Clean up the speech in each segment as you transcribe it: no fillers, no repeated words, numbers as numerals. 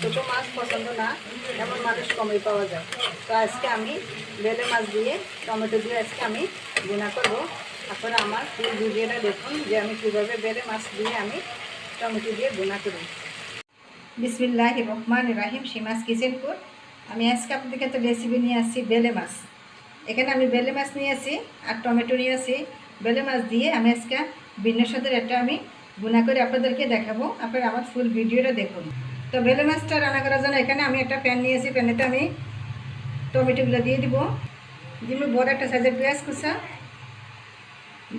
ছোটো মাছ পছন্দ না এমন মানুষ কমই পাওয়া যায়। তো আজকে আমি বেলে মাছ দিয়ে টমেটো দিয়ে আজকে আমি ভুনা করব। আপনারা আমার ফুল ভিডিওটা দেখুন যে আমি কীভাবে বেলে মাছ দিয়ে আমি টমেটো দিয়ে ভুনা করি। বিসমিল্লাহির রহমানির রহিম, সীমাস কিচেনপুর। আমি আজকে আপনাদের কাছে রেসিপি নিয়ে আসছি বেলে মাছ। এখানে আমি বেলে মাছ নিয়ে আসি আর টমেটো নিয়ে আসি। বেলে মাছ দিয়ে আমি আজকে ভিন্ন স্বাদের একটা আমি ভুনা করে আপনাদেরকে দেখাবো। আপনারা আমার ফুল ভিডিওটা দেখুন। তো বেলে মাছটা রান্না করার জন্য এখানে আমি একটা প্যান নিয়েছি। প্যানেতে আমি টমেটোগুলো দিয়ে দিব বড় একটা সাইজের পেঁয়াজ কুচা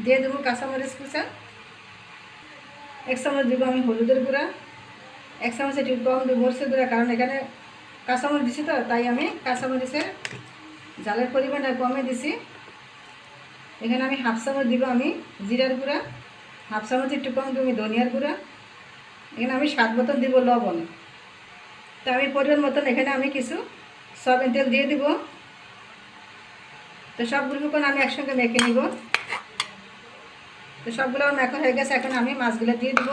দিয়ে দেবো, কাঁচামরিচ কুচা 1 চামচ দিব আমি হলুদের গুঁড়া, 1 চামচ একটু কম দেবো মরিচের গুঁড়া, কারণ এখানে কাঁচামরিচ দিছি তো তাই আমি কাঁচামরিচের ঝালের পরিমাণটা কমে দিছি। এখানে আমি 1/2 চামচ দিব আমি জিরার গুঁড়া, 1/2 চামচ একটু কম দিব আমি ধনিয়ার গুঁড়া, এখানে আমি স্বাদ মতন দিব লবণ। তো আমি পরিমাণ মতন এখানে আমি কিছু সয়াবিন তেল দিয়ে দিব। তো সবগুলো আমি একসঙ্গে মেখে নিব। তো সবগুলো আমার মেখা হয়ে গেছে, এখন আমি মাছগুলো দিয়ে দিব।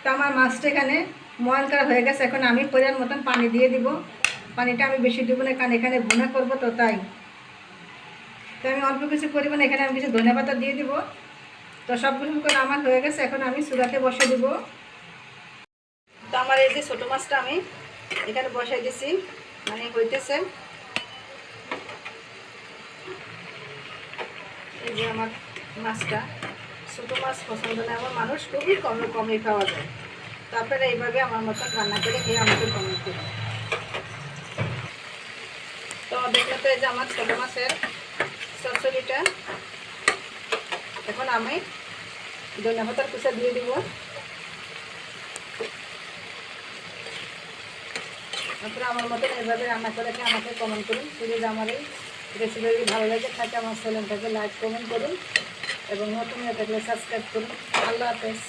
তো আমার মাছটা এখানে ময়ান করা হয়ে গেছে, এখন আমি পরিমাণ মতন পানি দিয়ে দিব। পানিটা আমি বেশি দেবো না, কারণ এখানে ভুনা করবো তো তাই। তো আমি অল্প কিছু পরিমাণ এখানে আমি কিছু ধনে পাতা দিয়ে দিব। তো সবগুলো করে আমার হয়ে গেছে, এখন আমি চুলাতে বসে দিব। তো আমার এই যে ছোটো মাছটা আমি এখানে বসাই দিছি, মানে হইতেছে। এই যে আমার মাছটা, ছোটো মাছ পছন্দ না এমন মানুষ খুবই কমই পাওয়া যায়। তো আপনারা এইভাবে আমার মতন রান্না করে খেয়ে আমাকে কমেন্ট করুন। তো দেখলে তো এই যে আমার ছোটো মাছের চচ্চড়িটা, এখন আমি ধনিয়া পাতার কুচা দিয়ে দিব। আপনারা আমার মতন এইভাবে রান্না করে আমাকে কমেন্ট করুন। যদি আমার এই রেসিপি যদি ভালো লাগে থাকে আমার চ্যানেলটাকে লাইক কমেন্ট করুন এবং নতুন থাকলে সাবস্ক্রাইব করুন। আল্লাহ হাফেজ।